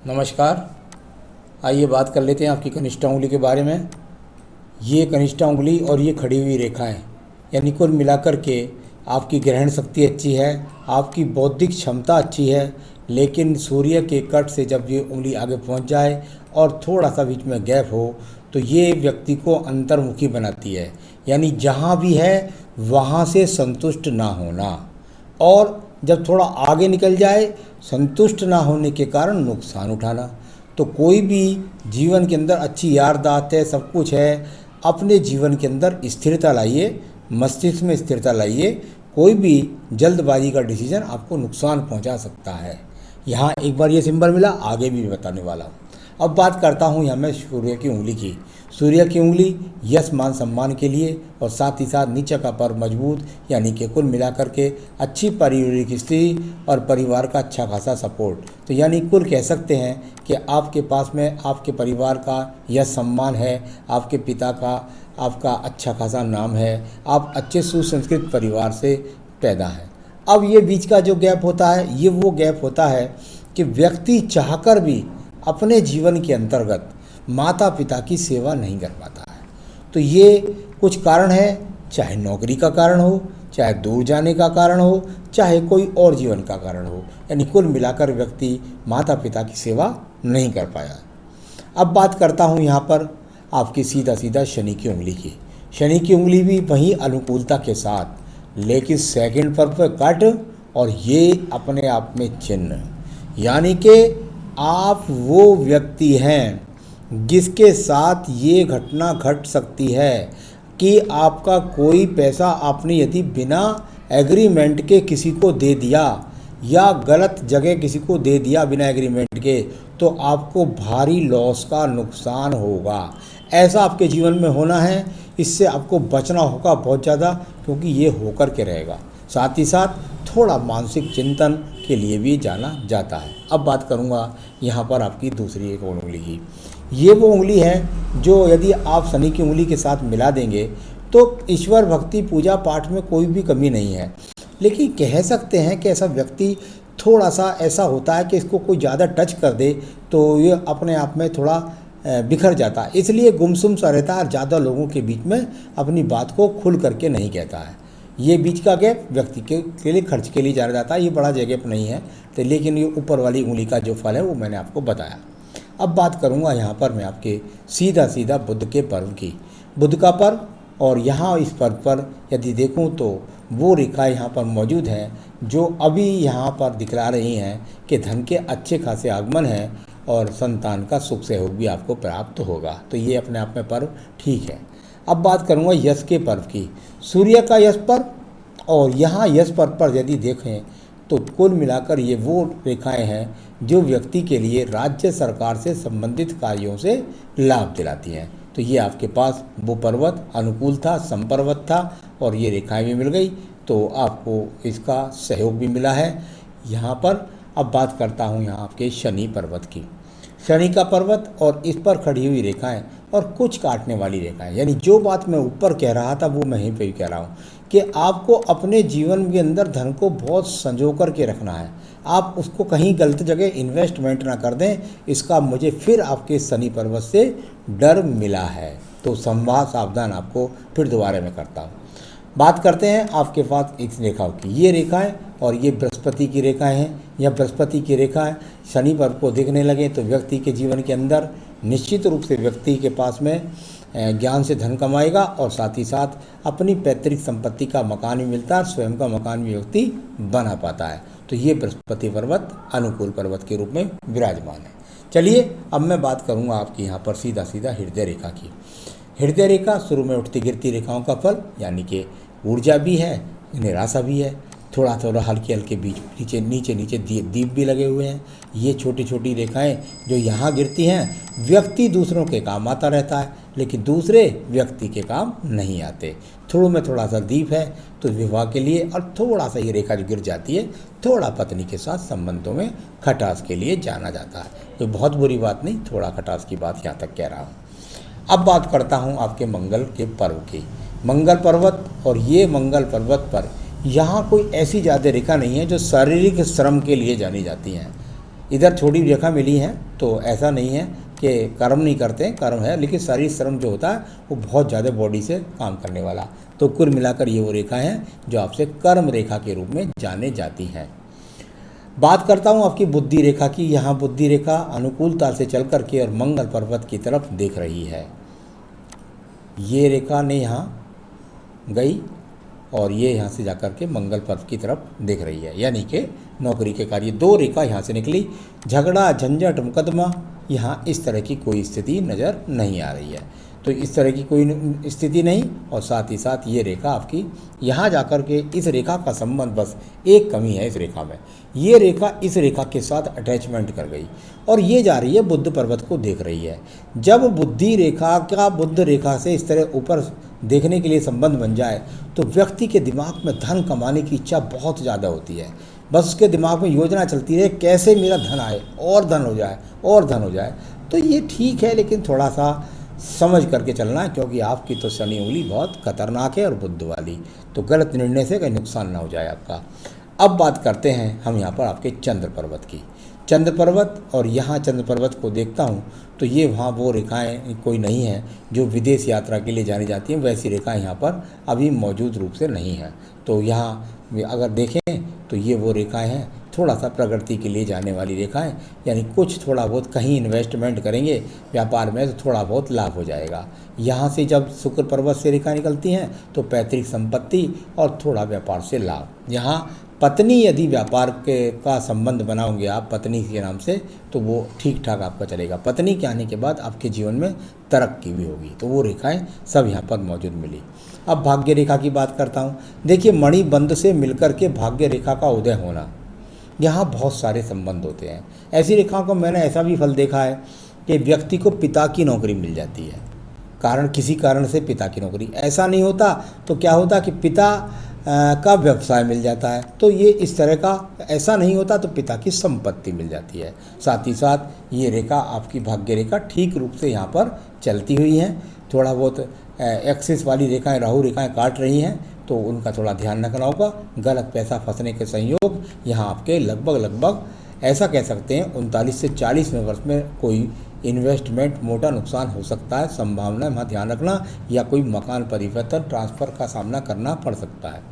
नमस्कार। आइए बात कर लेते हैं आपकी कनिष्ठा उंगली के बारे में। ये कनिष्ठा उंगली और ये खड़ी हुई रेखाएं यानी कुल मिलाकर के आपकी ग्रहण शक्ति अच्छी है, आपकी बौद्धिक क्षमता अच्छी है, लेकिन सूर्य के कट से जब ये उंगली आगे पहुंच जाए और थोड़ा सा बीच में गैप हो तो ये व्यक्ति को अंतर्मुखी बनाती है, यानी जहाँ भी है वहाँ से संतुष्ट ना होना, और जब थोड़ा आगे निकल जाए संतुष्ट ना होने के कारण नुकसान उठाना। तो कोई भी जीवन के अंदर अच्छी यारदाश्त है, सब कुछ है, अपने जीवन के अंदर स्थिरता लाइए, मस्तिष्क में स्थिरता लाइए। कोई भी जल्दबाजी का डिसीजन आपको नुकसान पहुंचा सकता है। यहाँ एक बार ये सिंबल मिला, आगे भी बताने वाला हूँ। अब बात करता हूँ यहाँ मैं सूर्य की उंगली की। सूर्य की उंगली यश मान सम्मान के लिए और साथ ही साथ नीचे का पर मजबूत, यानी कि कुल मिलाकर के अच्छी पारिवारिक स्थिति और परिवार का अच्छा खासा सपोर्ट। तो यानी कुल कह सकते हैं कि आपके पास में आपके परिवार का यश सम्मान है, आपके पिता का आपका अच्छा खासा नाम है, आप अच्छे सुसंस्कृत परिवार से पैदा हैं। अब ये बीच का जो गैप होता है, ये वो गैप होता है कि व्यक्ति चाहकर भी अपने जीवन के अंतर्गत माता पिता की सेवा नहीं कर पाता है। तो ये कुछ कारण है, चाहे नौकरी का कारण हो, चाहे दूर जाने का कारण हो, चाहे कोई और जीवन का कारण हो, यानी कुल मिलाकर व्यक्ति माता पिता की सेवा नहीं कर पाया। अब बात करता हूँ यहाँ पर आपकी सीधा शनि की उंगली की। शनि की उंगली भी वही अनुकूलता के साथ, लेकिन सेकंड पर कट, और ये अपने आप में चिन्ह, यानी कि आप वो व्यक्ति हैं जिसके साथ ये घटना घट सकती है कि आपका कोई पैसा आपने यदि बिना एग्रीमेंट के किसी को दे दिया या गलत जगह किसी को दे दिया बिना एग्रीमेंट के, तो आपको भारी लॉस का नुकसान होगा। ऐसा आपके जीवन में होना है, इससे आपको बचना होगा बहुत ज़्यादा, क्योंकि ये होकर के रहेगा। साथ ही साथ थोड़ा मानसिक चिंतन के लिए भी जाना जाता है। अब बात करूँगा यहाँ पर आपकी दूसरी एक उंगली की। ये वो उंगली है जो यदि आप शनि की उंगली के साथ मिला देंगे तो ईश्वर भक्ति पूजा पाठ में कोई भी कमी नहीं है, लेकिन कह सकते हैं कि ऐसा व्यक्ति थोड़ा सा ऐसा होता है कि इसको कोई ज़्यादा टच कर दे तो ये अपने आप में थोड़ा बिखर जाता है, इसलिए गुमसुम सा रहता है और ज़्यादा लोगों के बीच में अपनी बात को खुल करके नहीं कहता है। ये बीच का गैप व्यक्ति के लिए खर्च के लिए जाना जाता है, ये बड़ा गैप नहीं है, तो लेकिन ये ऊपर वाली उंगली का जो फल है वो मैंने आपको बताया। अब बात करूंगा यहाँ पर मैं आपके सीधा बुध के पर्व की। बुध का पर्व, और यहाँ इस पर्व पर यदि देखूँ तो वो रेखा यहाँ पर मौजूद है जो अभी यहाँ पर दिखला रही हैं कि धन के अच्छे खासे आगमन है और संतान का सुख सहयोग भी आपको प्राप्त होगा। तो ये अपने आप में पर्व ठीक है। अब बात करूँगा यश के पर्व की। सूर्य का यश पर्व, और यहाँ यश पर्व पर यदि देखें तो कुल मिलाकर ये वो रेखाएं हैं जो व्यक्ति के लिए राज्य सरकार से संबंधित कार्यों से लाभ दिलाती हैं। तो ये आपके पास वो पर्वत अनुकूल था, संपर्वत था, और ये रेखाएं भी मिल गई, तो आपको इसका सहयोग भी मिला है यहाँ पर। अब बात करता हूँ यहाँ आपके शनि पर्वत की। शनि का पर्वत और इस पर खड़ी हुई रेखाएं और कुछ काटने वाली रेखाएं, यानी जो बात मैं ऊपर कह रहा था वो मैं यहीं पे भी कह रहा हूँ कि आपको अपने जीवन के अंदर धन को बहुत संजो कर के रखना है। आप उसको कहीं गलत जगह इन्वेस्टमेंट ना कर दें, इसका मुझे फिर आपके शनि पर्वत से डर मिला है। तो संवाद सावधान आपको फिर दोबारा मैं करता हूँ। बात करते हैं आपके पास इस रेखाओं की। ये रेखाएं और ये बृहस्पति की रेखाएं हैं। यह बृहस्पति की रेखाएं शनि पर्व को देखने लगे तो व्यक्ति के जीवन के अंदर निश्चित रूप से व्यक्ति के पास में ज्ञान से धन कमाएगा, और साथ ही साथ अपनी पैतृक संपत्ति का मकान भी मिलता है, स्वयं का मकान भी व्यक्ति बना पाता है। तो ये बृहस्पति पर्वत अनुकूल पर्वत के रूप में विराजमान है। चलिए अब मैं बात करूंगा आपकी यहाँ पर सीधा हृदय रेखा की। हृदय रेखा शुरू में उठती गिरती रेखाओं का फल, यानी कि ऊर्जा भी है, निराशा भी है, थोड़ा हल्के बीच नीचे दीप भी लगे हुए हैं। ये छोटी छोटी रेखाएं जो यहाँ गिरती हैं, व्यक्ति दूसरों के काम आता रहता है, लेकिन दूसरे व्यक्ति के काम नहीं आते। थोड़ा सा दीप है तो विवाह के लिए, और थोड़ा सा ये रेखा जो गिर जाती है थोड़ा पत्नी के साथ संबंधों में खटास के लिए जाना जाता है। तो बहुत बुरी बात नहीं, थोड़ा खटास की बात यहाँ तक कह रहा हूँ। अब बात करता हूँ आपके मंगल के पर्व की। मंगल पर्वत, और ये मंगल पर्वत पर यहाँ कोई ऐसी ज़्यादा रेखा नहीं है जो शारीरिक श्रम के लिए जानी जाती हैं। इधर छोटी रेखा मिली है तो ऐसा नहीं है कि कर्म नहीं करते हैं, कर्म है, लेकिन शारीरिक श्रम जो होता है वो बहुत ज़्यादा बॉडी से काम करने वाला। तो कुल मिलाकर ये वो रेखा हैं जो आपसे कर्म रेखा के रूप में जाने जाती हैं। बात करता हूँ आपकी बुद्धि रेखा की। यहाँ बुद्धि रेखा अनुकूलता से चल करके और मंगल पर्वत की तरफ देख रही है। ये रेखा ने यहाँ गई और ये यहाँ से जाकर के मंगल पर्वत की तरफ देख रही है, यानी कि नौकरी के कार्य। दो रेखा यहाँ से निकली। झगड़ा, झंझट, मुकदमा, यहाँ इस तरह की कोई स्थिति नज़र नहीं आ रही है। तो इस तरह की कोई स्थिति नहीं, और साथ ही साथ ये रेखा आपकी यहाँ जाकर के इस रेखा का संबंध, बस एक कमी है इस रेखा में, ये रेखा इस रेखा के साथ अटैचमेंट कर गई और ये जा रही है बुध पर्वत को देख रही है। जब बुद्धि रेखा का बुध रेखा से इस तरह ऊपर देखने के लिए संबंध बन जाए तो व्यक्ति के दिमाग में धन कमाने की इच्छा बहुत ज़्यादा होती है। बस उसके दिमाग में योजना चलती है कैसे मेरा धन आए और धन हो जाए और धन हो जाए। तो ये ठीक है, लेकिन थोड़ा सा समझ करके चलना है, क्योंकि आपकी तो शनि उंगली बहुत खतरनाक है और बुध वाली, तो गलत निर्णय से कहीं नुकसान ना हो जाए आपका। अब बात करते हैं हम यहाँ पर आपके चंद्र पर्वत की। चंद्र पर्वत, और यहाँ चंद्र पर्वत को देखता हूँ तो ये वहाँ वो रेखाएं कोई नहीं हैं जो विदेश यात्रा के लिए जानी जाती हैं, वैसी रेखाएं यहाँ पर अभी मौजूद रूप से नहीं हैं। तो यहाँ अगर देखें तो ये वो रेखाएं हैं थोड़ा सा प्रगति के लिए जाने वाली रेखाएं, यानी कुछ थोड़ा बहुत कहीं इन्वेस्टमेंट करेंगे व्यापार में तो थोड़ा बहुत लाभ हो जाएगा। यहाँ से जब शुक्र पर्वत से रेखा निकलती हैं तो पैतृक संपत्ति और थोड़ा व्यापार से लाभ। यहाँ पत्नी यदि व्यापार के का संबंध बनाओगे आप पत्नी के नाम से तो वो ठीक ठाक आपका चलेगा। पत्नी के आने के बाद आपके जीवन में तरक्की भी होगी। तो वो रेखाएं सब यहाँ पर मौजूद मिली। अब भाग्य रेखा की बात करता हूँ। देखिए, मणिबंध से मिलकर के भाग्य रेखा का उदय होना, यहाँ बहुत सारे संबंध होते हैं। ऐसी रेखाओं को मैंने ऐसा भी फल देखा है कि व्यक्ति को पिता की नौकरी मिल जाती है, किसी कारण से पिता की नौकरी। ऐसा नहीं होता तो क्या होता कि पिता का व्यवसाय मिल जाता है, तो ये इस तरह का। ऐसा नहीं होता तो पिता की संपत्ति मिल जाती है। साथ ही साथ ये रेखा आपकी भाग्य रेखा ठीक रूप से यहाँ पर चलती हुई हैं। थोड़ा बहुत एक्सिस वाली रेखाएं, राहु रेखाएं काट रही हैं, तो उनका थोड़ा ध्यान रखना होगा। गलत पैसा फंसने के संयोग यहाँ आपके लगभग ऐसा कह सकते हैं 39 से 40वें वर्ष में कोई इन्वेस्टमेंट मोटा नुकसान हो सकता है, संभावना वहाँ ध्यान रखना, या कोई मकान परिवर्तन ट्रांसफ़र का सामना करना पड़ सकता है।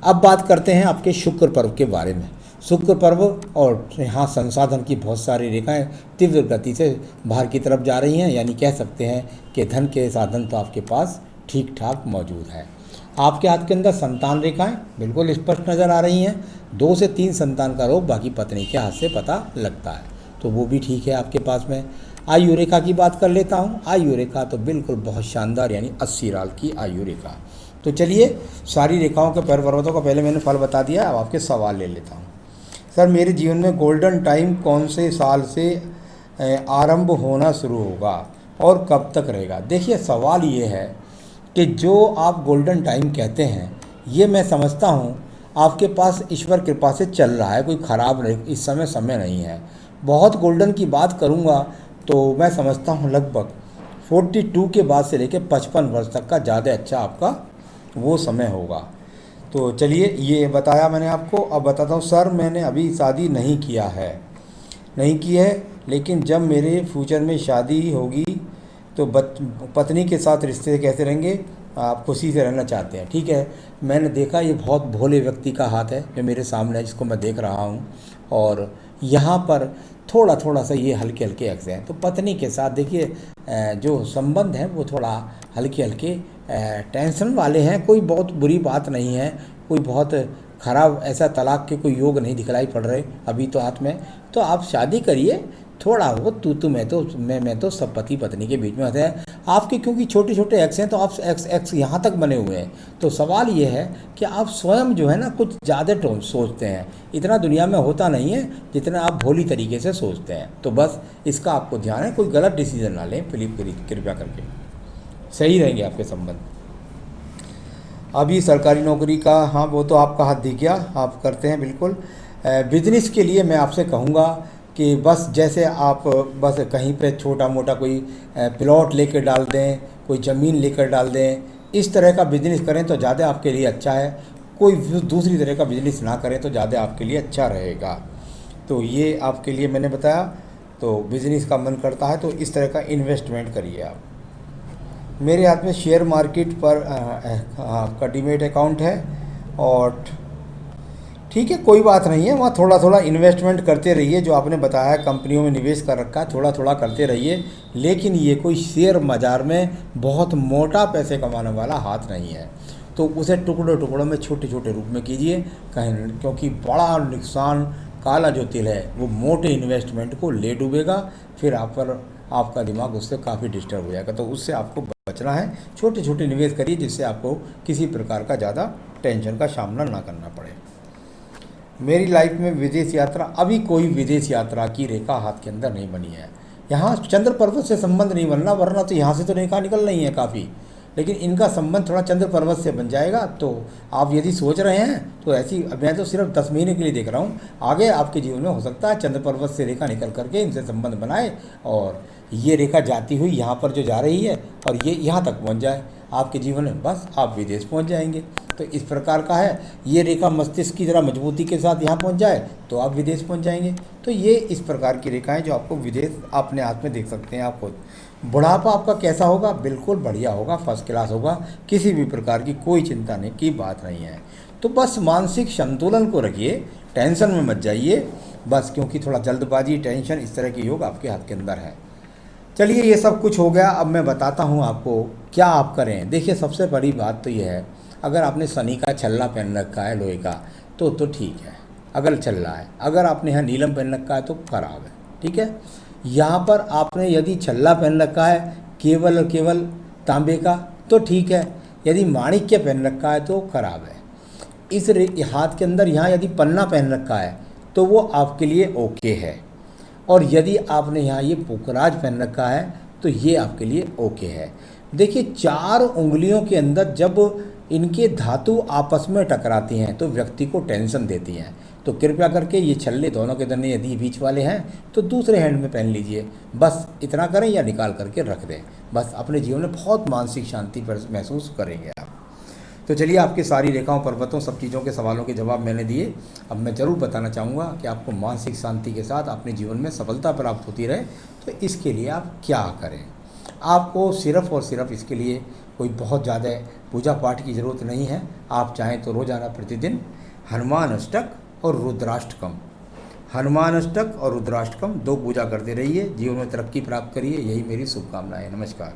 अब बात करते हैं आपके शुक्र पर्व के बारे में। शुक्र पर्व और यहाँ संसाधन की बहुत सारी रेखाएं तीव्र गति से बाहर की तरफ जा रही हैं, यानी कह सकते हैं कि धन के साधन तो आपके पास ठीक ठाक मौजूद है। आपके हाथ के अंदर संतान रेखाएं बिल्कुल स्पष्ट नज़र आ रही हैं। 2 से 3 संतान का रोग बाकी पत्नी के हाथ से पता लगता है, तो वो भी ठीक है आपके पास में। आयु रेखा की बात कर लेता हूँ। आयु रेखा तो बिल्कुल बहुत शानदार, यानी 80 साल की आयु रेखा। तो चलिए, सारी रेखाओं के पर्वतों का पहले मैंने फल बता दिया, अब आपके सवाल ले लेता हूँ। सर, मेरे जीवन में गोल्डन टाइम कौन से साल से आरंभ होना शुरू होगा और कब तक रहेगा? देखिए, सवाल ये है कि जो आप गोल्डन टाइम कहते हैं, ये मैं समझता हूँ आपके पास ईश्वर कृपा से चल रहा है, कोई ख़राब नहीं इस समय नहीं है। बहुत गोल्डन की बात करूँगा तो मैं समझता हूँ लगभग 42 के बाद से लेकर 55 वर्ष तक का ज़्यादा अच्छा आपका वो समय होगा। तो चलिए, ये बताया मैंने आपको। अब बताता हूँ। सर, मैंने अभी शादी नहीं की है, लेकिन जब मेरे फ्यूचर में शादी होगी तो पत्नी के साथ रिश्ते कैसे रहेंगे? आप खुशी से रहना चाहते हैं, ठीक है। मैंने देखा ये बहुत भोले व्यक्ति का हाथ है जो मेरे सामने है, जिसको मैं देख रहा हूँ, और यहाँ पर थोड़ा सा ये हल्के एक्स हैं। तो पत्नी के साथ देखिए जो संबंध हैं वो थोड़ा हल्के टेंशन वाले हैं। कोई बहुत बुरी बात नहीं है, कोई बहुत ख़राब ऐसा तलाक के कोई योग नहीं दिखलाई पड़ रहे अभी तो हाथ में। तो आप शादी करिए, थोड़ा बहुत तू मैं तो सब पति पत्नी के बीच में होते हैं आपके, क्योंकि छोटे एक्स हैं तो आप एक्स यहाँ तक बने हुए हैं। तो सवाल ये है कि आप स्वयं जो है ना कुछ ज़्यादा सोचते हैं, इतना दुनिया में होता नहीं है जितना आप भोली तरीके से सोचते हैं। तो बस इसका आपको ध्यान है, कोई गलत डिसीजन ना लें प्लीज, कृपया करके, सही रहेंगे आपके संबंध। अभी सरकारी नौकरी का, हाँ वो तो आपका हाथ दिख गया, आप करते हैं बिल्कुल। बिजनेस के लिए मैं आपसे कहूँगा कि बस जैसे आप बस कहीं पे छोटा मोटा कोई प्लॉट लेकर डाल दें, कोई ज़मीन लेकर डाल दें, इस तरह का बिजनेस करें तो ज़्यादा आपके लिए अच्छा है। कोई दूसरी तरह का बिजनेस ना करें तो ज़्यादा आपके लिए अच्छा रहेगा। तो ये आपके लिए मैंने बताया। तो बिज़नेस का मन करता है तो इस तरह का इन्वेस्टमेंट करिए आप। मेरे हाथ में शेयर मार्केट पर आपका डीमैट अकाउंट है, और ठीक है, कोई बात नहीं है, वहाँ थोड़ा थोड़ा इन्वेस्टमेंट करते रहिए। जो आपने बताया कंपनियों में निवेश कर रखा है, थोड़ा थोड़ा करते रहिए, लेकिन ये कोई शेयर बाज़ार में बहुत मोटा पैसे कमाने वाला हाथ नहीं है। तो उसे टुकड़ों टुकड़ों में छोटे छोटे रूप में कीजिए, कहीं, क्योंकि बड़ा नुकसान, काला जो तिल है वो मोटे इन्वेस्टमेंट को ले डूबेगा, फिर आप पर आपका दिमाग उससे काफ़ी डिस्टर्ब हो जाएगा। तो उससे आपको बचना है। छोटे छोटे निवेश करिए जिससे आपको किसी प्रकार का ज़्यादा टेंशन का सामना ना करना पड़े। मेरी लाइफ में विदेश यात्रा, अभी कोई विदेश यात्रा की रेखा हाथ के अंदर नहीं बनी है। यहाँ चंद्र पर्वत से संबंध नहीं बनना, वरना तो यहाँ से तो रेखा निकल रही है काफ़ी, लेकिन इनका संबंध थोड़ा चंद्र पर्वत से बन जाएगा। तो आप यदि सोच रहे हैं तो ऐसी, मैं तो सिर्फ 10 महीने के लिए देख रहा हूँ, आगे आपके जीवन में हो सकता है चंद्र पर्वत से रेखा निकल करके इनसे संबंध बनाए, और ये रेखा जाती हुई यहाँ पर जो जा रही है और ये यहाँ तक पहुँच जाए आपके जीवन में, बस आप विदेश पहुँच जाएंगे। तो इस प्रकार का है। ये रेखा मस्तिष्क की तरह मजबूती के साथ यहाँ पहुँच जाए तो आप विदेश पहुँच जाएंगे। तो ये इस प्रकार की रेखाएं जो आपको विदेश अपने हाथ में देख सकते हैं आप खुद। बुढ़ापा आपका कैसा होगा? बिल्कुल बढ़िया होगा, फर्स्ट क्लास होगा, किसी भी प्रकार की कोई चिंता नहीं की बात नहीं है। तो बस मानसिक संतुलन को रखिए, टेंशन में मत जाइए बस, क्योंकि थोड़ा जल्दबाजी, टेंशन, इस तरह की योग आपके हाथ के अंदर है। चलिए, ये सब कुछ हो गया। अब मैं बताता हूँ आपको क्या आप करें। देखिए, सबसे बड़ी बात तो ये है, अगर आपने शनि का छल्ला पहन रखा है लोहे का तो ठीक है, अगर चल रहा है। अगर आपने यहाँ नीलम पहन रखा है तो खराब है, ठीक है। यहाँ पर आपने यदि छल्ला पहन रखा है केवल और केवल तांबे का तो ठीक है, यदि माणिक्य पहन रखा है तो खराब है। इस हाथ के अंदर यहाँ यदि पन्ना पहन रखा है तो वो आपके लिए ओके है, और यदि आपने यहाँ ये पुखराज पहन रखा है तो ये आपके लिए ओके है। देखिए, 4 उंगलियों के अंदर जब इनके धातु आपस में टकराती हैं तो व्यक्ति को टेंशन देती हैं। तो कृपया करके ये छल्ले दोनों के दन्ने यदि बीच वाले हैं तो दूसरे हैंड में पहन लीजिए, बस इतना करें, या निकाल करके रख दें। बस अपने जीवन में बहुत मानसिक शांति महसूस करेंगे आप। तो चलिए, आपकी सारी रेखाओं, पर्वतों, सब चीज़ों के सवालों के जवाब मैंने दिए। अब मैं ज़रूर बताना चाहूँगा कि आपको मानसिक शांति के साथ अपने जीवन में सफलता प्राप्त होती रहे, तो इसके लिए आप क्या करें। आपको सिर्फ़ और सिर्फ इसके लिए कोई बहुत ज़्यादा पूजा पाठ की ज़रूरत नहीं है। आप चाहें तो रोज़ाना प्रतिदिन हनुमान अष्टक और रुद्राष्टकम, हनुमान अष्टक और रुद्राष्टकम 2 पूजा करते रहिए, जीवन में तरक्की प्राप्त करिए। यही मेरी शुभकामनाएं है। नमस्कार।